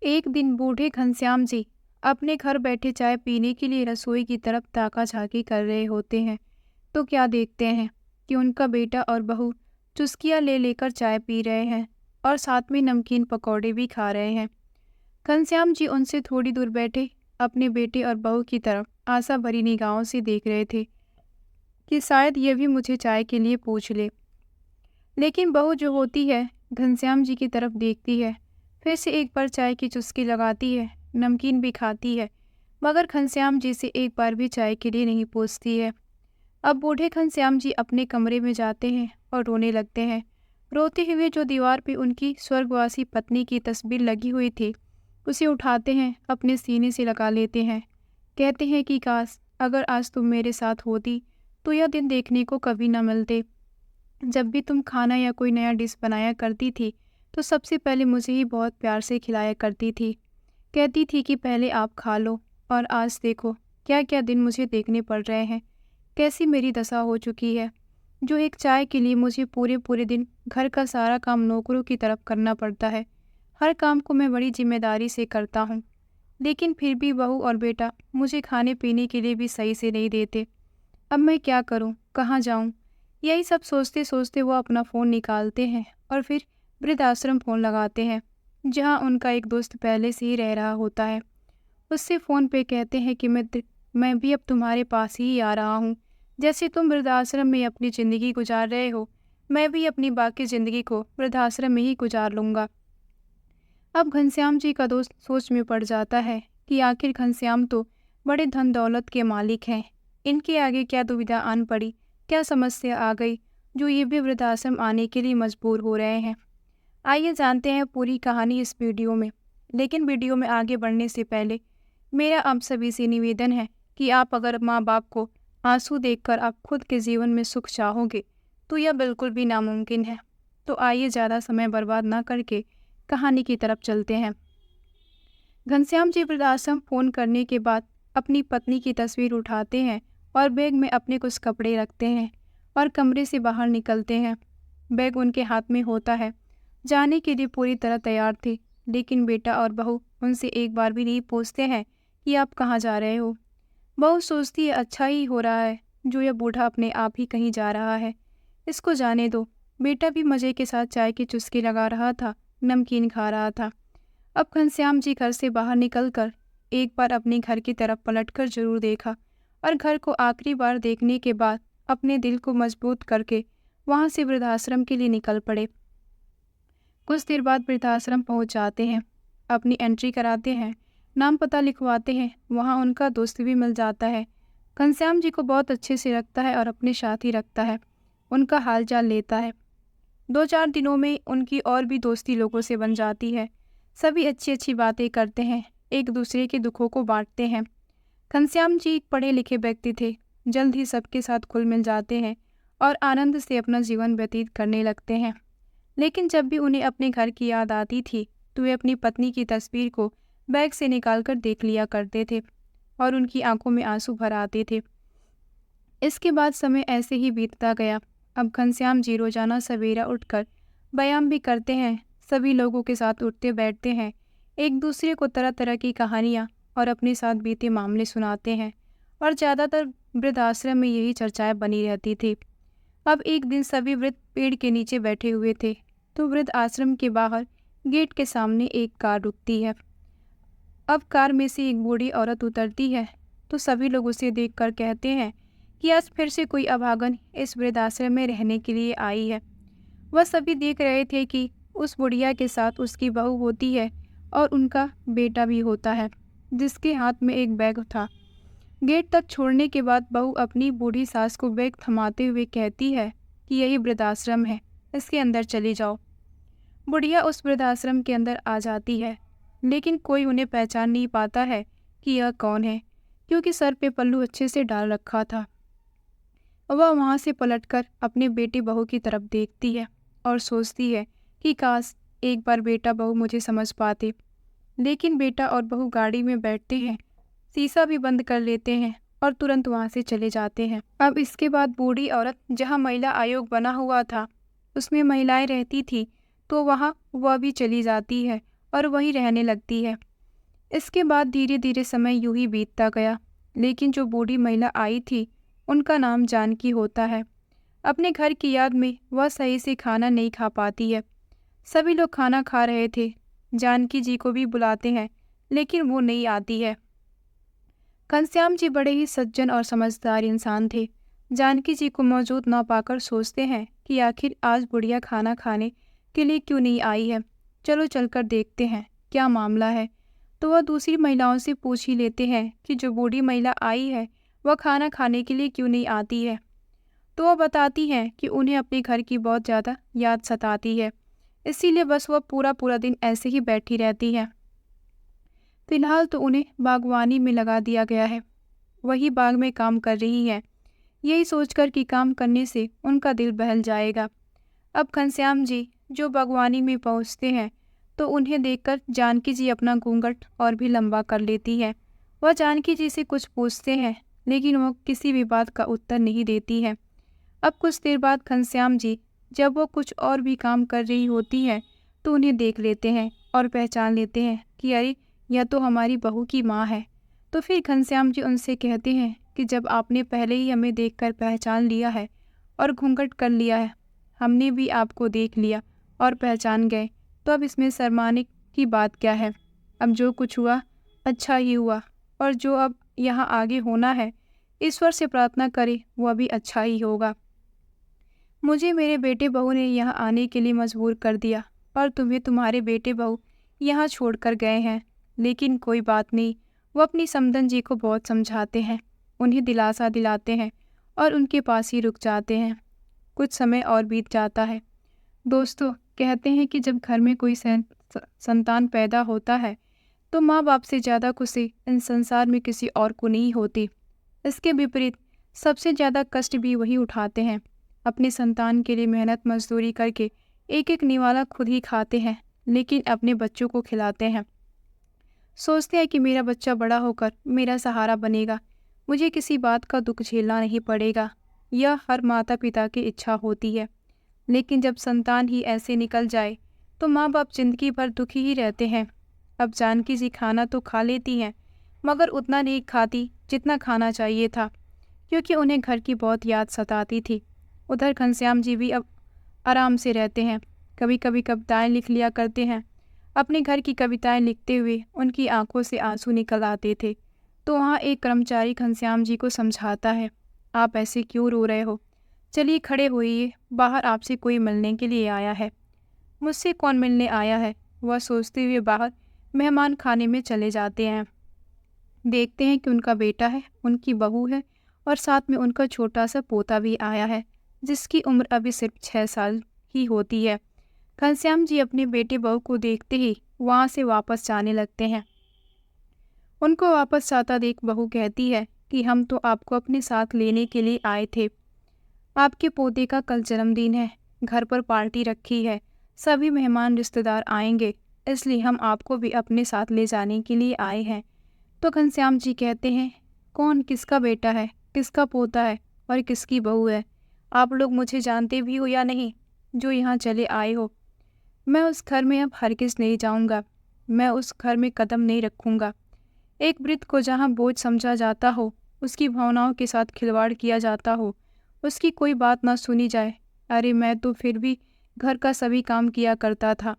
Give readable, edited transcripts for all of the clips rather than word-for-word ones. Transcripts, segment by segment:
एक दिन बूढ़े घनश्याम जी अपने घर बैठे चाय पीने के लिए रसोई की तरफ ताका झाकी कर रहे होते हैं तो क्या देखते हैं कि उनका बेटा और बहू चुस्कियां ले लेकर चाय पी रहे हैं और साथ में नमकीन पकौड़े भी खा रहे हैं। घनश्याम जी उनसे थोड़ी दूर बैठे अपने बेटे और बहू की तरफ आशा भरी निगाहों से देख रहे थे कि शायद ये भी मुझे चाय के लिए पूछ ले। लेकिन बहू जो होती है घनश्याम जी की तरफ देखती है, फिर से एक बार चाय की चुस्की लगाती है, नमकीन भी खाती है, मगर घनश्याम जी से एक बार भी चाय के लिए नहीं पूछती है। अब बूढ़े घनश्याम जी अपने कमरे में जाते हैं और रोने लगते हैं। रोते हुए जो दीवार पे उनकी स्वर्गवासी पत्नी की तस्वीर लगी हुई थी, उसे उठाते हैं, अपने सीने से लगा लेते हैं। कहते हैं कि काश अगर आज तुम मेरे साथ होती तो यह दिन देखने को कभी न मिलते। जब भी तुम खाना या कोई नया डिश बनाया करती थी तो सबसे पहले मुझे ही बहुत प्यार से खिलाया करती थी। कहती थी कि पहले आप खा लो, और आज देखो क्या क्या दिन मुझे देखने पड़ रहे हैं, कैसी मेरी दशा हो चुकी है। जो एक चाय के लिए मुझे पूरे पूरे दिन घर का सारा काम नौकरों की तरफ करना पड़ता है। हर काम को मैं बड़ी जिम्मेदारी से करता हूँ, लेकिन फिर भी बहू और बेटा मुझे खाने पीने के लिए भी सही से नहीं देते। अब मैं क्या करूँ, कहाँ जाऊँ? यही सब सोचते सोचते वो अपना फ़ोन निकालते हैं और फिर वृद्धाश्रम फ़ोन लगाते हैं, जहाँ उनका एक दोस्त पहले से ही रह रहा होता है। उससे फ़ोन पे कहते हैं कि मैं भी अब तुम्हारे पास ही आ रहा हूँ। जैसे तुम वृद्धाश्रम में अपनी ज़िंदगी गुजार रहे हो, मैं भी अपनी बाकी ज़िंदगी को वृद्धाश्रम में ही गुजार लूँगा। अब घनश्याम जी का दोस्त सोच में पड़ जाता है कि आखिर घनश्याम तो बड़े धन दौलत के मालिक हैं। इनके आगे क्या दुविधा आन पड़ी, क्या समस्या आ गई जो ये भी वृद्धाश्रम आने के लिए मजबूर हो रहे हैं। आइए जानते हैं पूरी कहानी इस वीडियो में। लेकिन वीडियो में आगे बढ़ने से पहले मेरा आप सभी से निवेदन है कि आप अगर माँ बाप को आंसू देखकर आप खुद के जीवन में सुख चाहोगे तो यह बिल्कुल भी नामुमकिन है। तो आइए ज़्यादा समय बर्बाद ना करके कहानी की तरफ चलते हैं। घनश्याम जी वृद्धाश्रम फ़ोन करने के बाद अपनी पत्नी की तस्वीर उठाते हैं और बैग में अपने कुछ कपड़े रखते हैं और कमरे से बाहर निकलते हैं। बैग उनके हाथ में होता है, जाने के लिए पूरी तरह तैयार थे, लेकिन बेटा और बहू उनसे एक बार भी नहीं पूछते हैं कि आप कहाँ जा रहे हो। बहू सोचती है अच्छा ही हो रहा है जो यह बूढ़ा अपने आप ही कहीं जा रहा है, इसको जाने दो। बेटा भी मज़े के साथ चाय की चुस्की लगा रहा था, नमकीन खा रहा था। अब घनश्याम जी घर से बाहर निकलकर एक बार अपने घर की तरफ पलटकर जरूर देखा, और घर को आखिरी बार देखने के बाद अपने दिल को मजबूत करके वहां से वृद्धाश्रम के लिए निकल पड़े। कुछ देर बाद वृद्धाश्रम पहुंच जाते हैं, अपनी एंट्री कराते हैं, नाम पता लिखवाते हैं। वहां उनका दोस्त भी मिल जाता है। घनश्याम जी को बहुत अच्छे से रखता है और अपने साथ ही रखता है, उनका हालचाल लेता है। 2-4 दिनों में उनकी और भी दोस्ती लोगों से बन जाती है। सभी अच्छी अच्छी बातें करते हैं, एक दूसरे के दुखों को बांटते हैं। घनश्याम जी एक पढ़े लिखे व्यक्ति थे, जल्द ही सबके साथ घुल मिल जाते हैं और आनंद से अपना जीवन व्यतीत करने लगते हैं। लेकिन जब भी उन्हें अपने घर की याद आती थी तो वे अपनी पत्नी की तस्वीर को बैग से निकालकर देख लिया करते थे और उनकी आंखों में आंसू भर आते थे। इसके बाद समय ऐसे ही बीतता गया। अब घनश्याम जी रोजाना सवेरा उठकर व्यायाम भी करते हैं, सभी लोगों के साथ उठते बैठते हैं, एक दूसरे को तरह तरह की कहानियाँ और अपने साथ बीते मामले सुनाते हैं, और ज़्यादातर वृद्धाश्रम में यही चर्चाएं बनी रहती थी। अब एक दिन सभी वृद्ध पेड़ के नीचे बैठे हुए थे तो वृद्ध आश्रम के बाहर गेट के सामने एक कार रुकती है। अब कार में से एक बूढ़ी औरत उतरती है तो सभी लोग उसे देखकर कहते हैं कि आज फिर से कोई अभागन इस वृद्धाश्रम में रहने के लिए आई है। वह सभी देख रहे थे कि उस बुढ़िया के साथ उसकी बहू होती है और उनका बेटा भी होता है, जिसके हाथ में एक बैग था। गेट तक छोड़ने के बाद बहू अपनी बूढ़ी सास को बैग थमाते हुए कहती है कि यही वृद्धाश्रम है, इसके अंदर चली जाओ। बुढ़िया उस वृद्धाश्रम के अंदर आ जाती है, लेकिन कोई उन्हें पहचान नहीं पाता है कि यह कौन है, क्योंकि सर पे पल्लू अच्छे से डाल रखा था। वह वहाँ से पलटकर अपने बेटी बहू की तरफ देखती है और सोचती है कि काश एक बार बेटा बहू मुझे समझ पाते। लेकिन बेटा और बहू गाड़ी में बैठते हैं, शीशा भी बंद कर लेते हैं और तुरंत वहाँ से चले जाते हैं। अब इसके बाद बूढ़ी औरत जहाँ महिला आयोग बना हुआ था उसमें महिलाएं रहती थी तो वहाँ वह भी चली जाती है और वहीं रहने लगती है। इसके बाद धीरे धीरे समय यूं ही बीतता गया, लेकिन जो बूढ़ी महिला आई थी उनका नाम जानकी होता है। अपने घर की याद में वह सही से खाना नहीं खा पाती है। सभी लोग खाना खा रहे थे, जानकी जी को भी बुलाते हैं, लेकिन वो नहीं आती है। घनश्याम जी बड़े ही सज्जन और समझदार इंसान थे। जानकी जी को मौजूद न पाकर सोचते हैं कि आखिर आज बुढ़िया खाना खाने के लिए क्यों नहीं आई है। चलो चलकर देखते हैं क्या मामला है। तो वह दूसरी महिलाओं से पूछ ही लेते हैं कि जो बूढ़ी महिला आई है वह खाना खाने के लिए क्यों नहीं आती है। तो वह बताती हैं कि उन्हें अपने घर की बहुत ज़्यादा याद सताती है, इसीलिए बस वह पूरा पूरा दिन ऐसे ही बैठी रहती है। फिलहाल तो उन्हें बागवानी में लगा दिया गया है, वही बाग में काम कर रही है, यही सोचकर कि काम करने से उनका दिल बहल जाएगा। अब घनश्याम जी जो बागवानी में पहुंचते हैं तो उन्हें देखकर जानकी जी अपना घूंघट और भी लंबा कर लेती है। वह जानकी जी से कुछ पूछते हैं, लेकिन वह किसी भी बात का उत्तर नहीं देती है। अब कुछ देर बाद घनश्याम जी जब वो कुछ और भी काम कर रही होती है तो उन्हें देख लेते हैं और पहचान लेते हैं कि अरे यह तो हमारी बहू की माँ है। तो फिर घनश्याम जी उनसे कहते हैं कि जब आपने पहले ही हमें देखकर पहचान लिया है और घूंघट कर लिया है, हमने भी आपको देख लिया और पहचान गए, तो अब इसमें शर्माने की बात क्या है। अब जो कुछ हुआ अच्छा ही हुआ, और जो अब यहाँ आगे होना है ईश्वर से प्रार्थना करें वह भी अच्छा ही होगा। मुझे मेरे बेटे बहू ने यहाँ आने के लिए मजबूर कर दिया और तुम्हें तुम्हारे बेटे बहू यहाँ छोड़कर गए हैं, लेकिन कोई बात नहीं। वो अपनी समधन जी को बहुत समझाते हैं, उन्हें दिलासा दिलाते हैं और उनके पास ही रुक जाते हैं। कुछ समय और बीत जाता है। दोस्तों, कहते हैं कि जब घर में कोई संतान पैदा होता है तो माँ बाप से ज़्यादा खुशी इन संसार में किसी और को नहीं होती। इसके विपरीत सबसे ज़्यादा कष्ट भी वही उठाते हैं। अपने संतान के लिए मेहनत मजदूरी करके एक एक निवाला खुद ही खाते हैं, लेकिन अपने बच्चों को खिलाते हैं। सोचते हैं कि मेरा बच्चा बड़ा होकर मेरा सहारा बनेगा, मुझे किसी बात का दुख झेलना नहीं पड़ेगा। यह हर माता पिता की इच्छा होती है, लेकिन जब संतान ही ऐसे निकल जाए तो माँ बाप जिंदगी भर दुखी ही रहते हैं। अब जानकी जी खाना तो खा लेती हैं, मगर उतना नहीं खाती जितना खाना चाहिए था, क्योंकि उन्हें घर की बहुत याद सताती थी। उधर घनश्याम जी भी अब आराम से रहते हैं, कभी कभी कविताएं लिख लिया करते हैं। अपने घर की कविताएं लिखते हुए उनकी आंखों से आंसू निकल आते थे। तो वहाँ एक कर्मचारी घनश्याम जी को समझाता है, आप ऐसे क्यों रो रहे हो, चलिए खड़े होइए, बाहर आपसे कोई मिलने के लिए आया है। मुझसे कौन मिलने आया है, वह सोचते हुए बाहर मेहमान खाने में चले जाते हैं। देखते हैं कि उनका बेटा है, उनकी बहू है और साथ में उनका छोटा सा पोता भी आया है, जिसकी उम्र अभी सिर्फ 6 साल ही होती है। घनश्याम जी अपने बेटे बहू को देखते ही वहाँ से वापस जाने लगते हैं। उनको वापस जाता देख बहू कहती है कि हम तो आपको अपने साथ लेने के लिए आए थे। आपके पोते का कल जन्मदिन है, घर पर पार्टी रखी है, सभी मेहमान रिश्तेदार आएंगे, इसलिए हम आपको भी अपने साथ ले जाने के लिए आए हैं। तो घनश्याम जी कहते हैं, कौन किसका बेटा है, किसका पोता है और किसकी बहू है? आप लोग मुझे जानते भी हो या नहीं, जो यहाँ चले आए हो? मैं उस घर में अब हरगिज़ नहीं जाऊँगा, मैं उस घर में कदम नहीं रखूँगा। एक वृद्ध को जहाँ बोझ समझा जाता हो, उसकी भावनाओं के साथ खिलवाड़ किया जाता हो, उसकी कोई बात ना सुनी जाए। अरे मैं तो फिर भी घर का सभी काम किया करता था,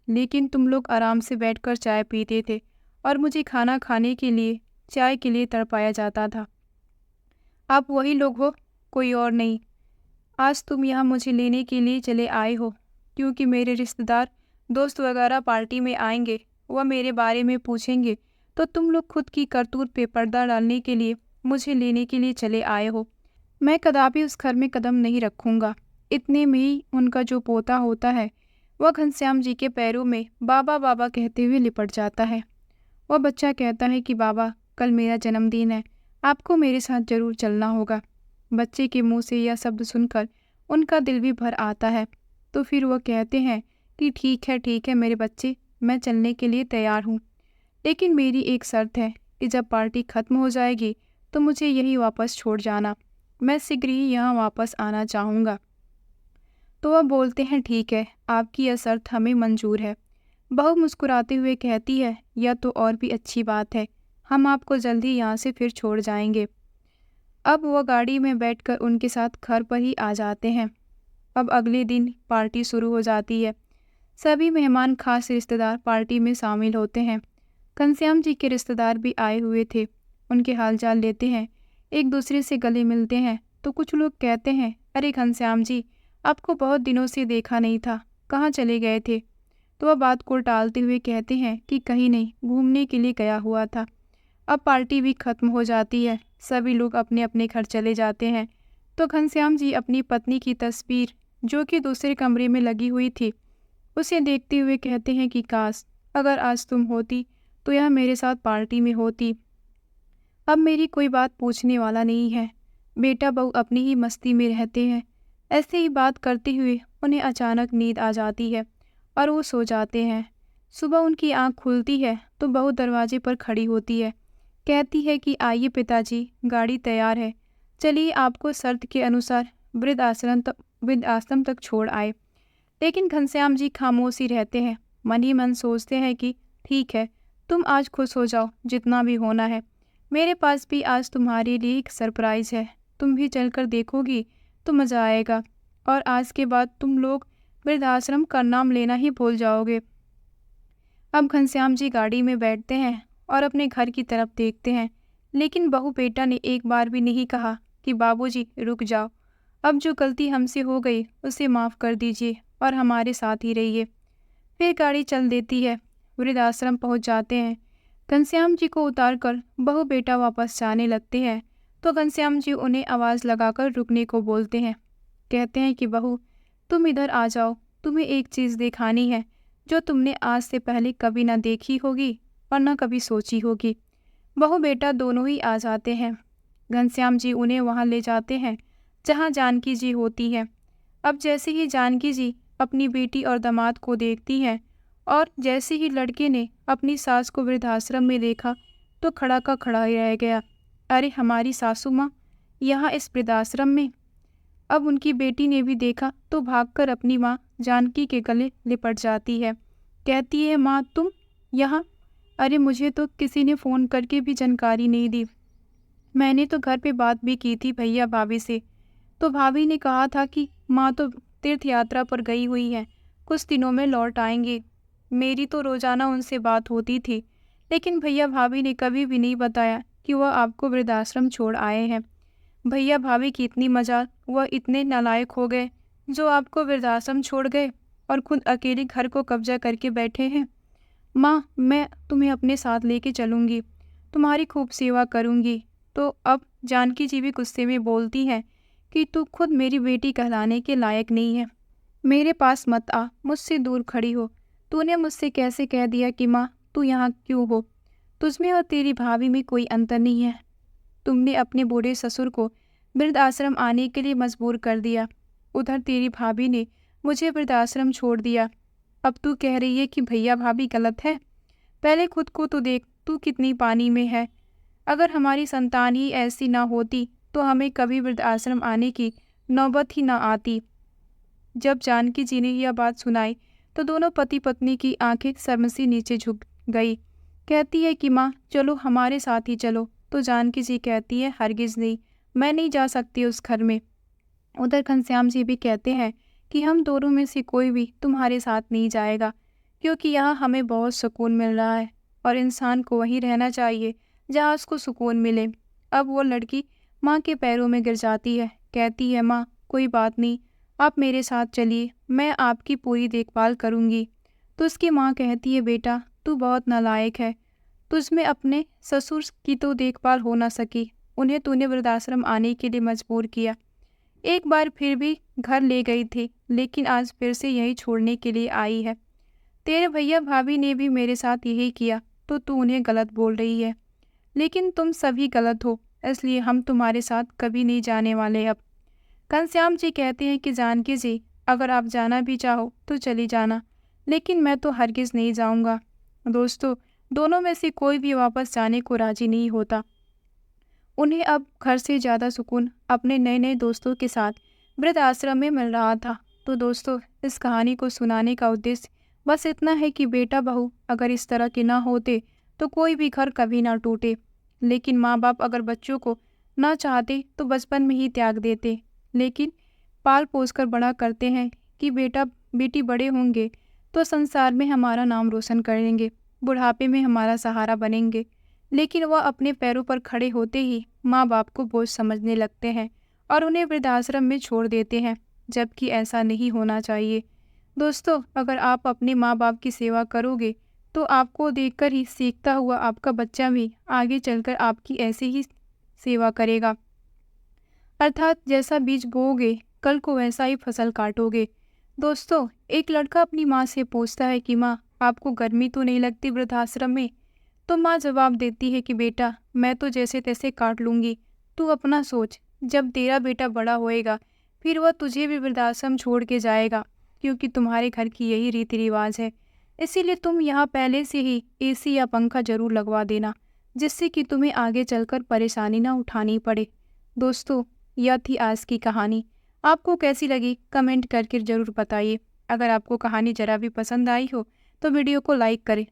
लेकिन तुम लोग आराम से बैठकर चाय पीते थे और मुझे खाना खाने के लिए, चाय के लिए तड़पाया जाता था। आप वही लोग हो, कोई और नहीं। आज तुम यहाँ मुझे लेने के लिए चले आए हो, क्योंकि मेरे रिश्तेदार दोस्त वगैरह पार्टी में आएंगे, वह मेरे बारे में पूछेंगे, तो तुम लोग खुद की करतूत पे पर्दा डालने के लिए मुझे लेने के लिए चले आए हो। मैं कदापि उस घर में कदम नहीं रखूँगा। इतने में ही उनका जो पोता होता है वह घनश्याम जी के पैरों में बाबा बाबा कहते हुए लिपट जाता है। वह बच्चा कहता है कि बाबा, कल मेरा जन्मदिन है, आपको मेरे साथ जरूर चलना होगा। बच्चे के मुंह से यह शब्द सुनकर उनका दिल भी भर आता है। तो फिर वह कहते हैं कि ठीक है मेरे बच्चे, मैं चलने के लिए तैयार हूँ, लेकिन मेरी एक शर्त है कि जब पार्टी खत्म हो जाएगी तो मुझे यही वापस छोड़ जाना, मैं शीघ्र ही यहाँ वापस आना चाहूँगा। तो वह बोलते हैं, ठीक है, आपकी यह शर्त हमें मंजूर है। बहू मुस्कुराते हुए कहती है, यह तो और भी अच्छी बात है, हम आपको जल्दी यहाँ से फिर छोड़ जाएंगे। अब वह गाड़ी में बैठकर उनके साथ घर पर ही आ जाते हैं। अब अगले दिन पार्टी शुरू हो जाती है। सभी मेहमान खास रिश्तेदार पार्टी में शामिल होते हैं। घनश्याम जी के रिश्तेदार भी आए हुए थे। उनके हालचाल लेते हैं, एक दूसरे से गले मिलते हैं। तो कुछ लोग कहते हैं, अरे घनश्याम जी, आपको बहुत दिनों से देखा नहीं था, कहाँ चले गए थे? तो वह बात को टालते हुए कहते हैं कि कहीं नहीं, घूमने के लिए गया हुआ था। अब पार्टी भी खत्म हो जाती है, सभी लोग अपने अपने घर चले जाते हैं। तो घनश्याम जी अपनी पत्नी की तस्वीर, जो कि दूसरे कमरे में लगी हुई थी, उसे देखते हुए कहते हैं कि काश अगर आज तुम होती तो यह मेरे साथ पार्टी में होती। अब मेरी कोई बात पूछने वाला नहीं है, बेटा बहू अपनी ही मस्ती में रहते हैं। ऐसे ही बात करते हुए उन्हें अचानक नींद आ जाती है और वो सो जाते हैं। सुबह उनकी आंख खुलती है तो बहू दरवाजे पर खड़ी होती है, कहती है कि आइए पिताजी, गाड़ी तैयार है, चलिए आपको शर्त के अनुसार वृद्धाश्रम तक छोड़ आए। लेकिन घनश्याम जी खामोशी रहते हैं, मन ही मन सोचते हैं कि ठीक है, तुम आज खुश हो जाओ जितना भी होना है, मेरे पास भी आज तुम्हारे लिए एक सरप्राइज है, तुम भी चलकर देखोगी तो मज़ा आएगा और आज के बाद तुम लोग वृद्धाश्रम का नाम लेना ही भूल जाओगे। अब घनश्याम जी गाड़ी में बैठते हैं और अपने घर की तरफ देखते हैं, लेकिन बहू बेटा ने एक बार भी नहीं कहा कि बाबूजी रुक जाओ, अब जो गलती हमसे हो गई उसे माफ़ कर दीजिए और हमारे साथ ही रहिए। फिर गाड़ी चल देती है, वृद्धाश्रम पहुंच जाते हैं। घनश्याम जी को उतारकर बहू बेटा वापस जाने लगते हैं तो घनश्याम जी उन्हें आवाज़ लगाकर रुकने को बोलते हैं। कहते हैं कि बहू, तुम इधर आ जाओ, तुम्हें एक चीज़ दिखानी है जो तुमने आज से पहले कभी ना देखी होगी और ना कभी सोची होगी। बहू बेटा दोनों ही आ जाते हैं। घनश्याम जी उन्हें वहाँ ले जाते हैं जहाँ जानकी जी होती है। अब जैसे ही जानकी जी अपनी बेटी और दामाद को देखती हैं और जैसे ही लड़के ने अपनी सास को वृद्धाश्रम में देखा तो खड़ा का खड़ा ही रह गया। अरे हमारी सासू माँ यहाँ इस वृद्धाश्रम में। अब उनकी बेटी ने भी देखा तो भागकर अपनी माँ जानकी के गले लिपट जाती है, कहती है, माँ तुम यहाँ? अरे मुझे तो किसी ने फ़ोन करके भी जानकारी नहीं दी, मैंने तो घर पे बात भी की थी भैया भाभी से, तो भाभी ने कहा था कि माँ तो तीर्थ यात्रा पर गई हुई है, कुछ दिनों में लौट आएंगे। मेरी तो रोज़ाना उनसे बात होती थी, लेकिन भैया भाभी ने कभी भी नहीं बताया कि वह आपको वृद्धाश्रम छोड़ आए हैं। भैया भाभी की इतनी मजाल, वह इतने नालायक हो गए जो आपको वृद्धाश्रम छोड़ गए और खुद अकेले घर को कब्जा करके बैठे हैं। माँ, मैं तुम्हें अपने साथ लेके चलूँगी, तुम्हारी खूब सेवा करूँगी। तो अब जानकी जी भी गुस्से में बोलती हैं कि तू खुद मेरी बेटी कहलाने के लायक नहीं है, मेरे पास मत आ, मुझसे दूर खड़ी हो। तूने मुझसे कैसे कह दिया कि माँ तू यहाँ क्यों हो? तुझमें और तेरी भाभी में कोई अंतर नहीं है। तुमने अपने बूढ़े ससुर को वृद्धाश्रम आने के लिए मजबूर कर दिया, उधर तेरी भाभी ने मुझे वृद्धाश्रम छोड़ दिया। अब तू कह रही है कि भैया भाभी गलत है? पहले खुद को तो देख, तू कितनी पानी में है। अगर हमारी संतान ही ऐसी ना होती तो हमें कभी वृद्धाश्रम आने की नौबत ही ना आती। जब जानकी जी ने यह बात सुनाई तो दोनों पति पत्नी की आंखें शर्म से नीचे झुक गई। कहती है कि माँ चलो हमारे साथ ही चलो। तो जानकी जी कहती है, हरगिज़ नहीं, मैं नहीं जा सकती उस घर में। उधर घनश्याम जी भी कहते हैं कि हम दोनों में से कोई भी तुम्हारे साथ नहीं जाएगा, क्योंकि यहाँ हमें बहुत सुकून मिल रहा है और इंसान को वहीं रहना चाहिए जहाँ उसको सुकून मिले। अब वो लड़की माँ के पैरों में गिर जाती है, कहती है, माँ कोई बात नहीं, आप मेरे साथ चलिए, मैं आपकी पूरी देखभाल करूँगी। तो उसकी माँ कहती है, बेटा तू बहुत नालायक है, तुझमें अपने ससुर की तो देखभाल हो ना सकी, उन्हें तूने वृद्धाश्रम आने के लिए मजबूर किया। एक बार फिर भी घर ले गई थी, लेकिन आज फिर से यही छोड़ने के लिए आई है। तेरे भैया भाभी ने भी मेरे साथ यही किया, तो तू उन्हें गलत बोल रही है। लेकिन तुम सभी गलत हो, इसलिए हम तुम्हारे साथ कभी नहीं जाने वाले। अब घनश्याम जी कहते हैं कि जानकी जी, अगर आप जाना भी चाहो तो चली जाना, लेकिन मैं तो हरगिज़ नहीं जाऊंगा। दोस्तों, दोनों में से कोई भी वापस जाने को राजी नहीं होता। उन्हें अब घर से ज़्यादा सुकून अपने नए नए दोस्तों के साथ वृद्धाश्रम में मिल रहा था। तो दोस्तों, इस कहानी को सुनाने का उद्देश्य बस इतना है कि बेटा बहू अगर इस तरह के ना होते तो कोई भी घर कभी ना टूटे। लेकिन माँ बाप अगर बच्चों को ना चाहते तो बचपन में ही त्याग देते, लेकिन पाल पोस कर बड़ा करते हैं कि बेटा बेटी बड़े होंगे तो संसार में हमारा नाम रोशन करेंगे, बुढ़ापे में हमारा सहारा बनेंगे। लेकिन वह अपने पैरों पर खड़े होते ही माँ बाप को बोझ समझने लगते हैं और उन्हें वृद्धाश्रम में छोड़ देते हैं, जबकि ऐसा नहीं होना चाहिए। दोस्तों, अगर आप अपने माँ बाप की सेवा करोगे तो आपको देखकर ही सीखता हुआ आपका बच्चा भी आगे चलकर आपकी ऐसे ही सेवा करेगा। अर्थात जैसा बीज बोओगे कल को वैसा ही फसल काटोगे। दोस्तों, एक लड़का अपनी माँ से पूछता है कि माँ, आपको गर्मी तो नहीं लगती वृद्धाश्रम में? तो माँ जवाब देती है कि बेटा, मैं तो जैसे तैसे काट लूँगी, तू अपना सोच। जब तेरा बेटा बड़ा होएगा फिर वह तुझे भी वृद्धाश्रम छोड़ के जाएगा, क्योंकि तुम्हारे घर की यही रीति रिवाज है। इसीलिए तुम यहाँ पहले से ही एसी या पंखा जरूर लगवा देना, जिससे कि तुम्हें आगे चलकर परेशानी ना उठानी पड़े। दोस्तों, यह थी आज की कहानी। आपको कैसी लगी कमेंट करके ज़रूर बताइए। अगर आपको कहानी ज़रा भी पसंद आई हो तो वीडियो को लाइक करें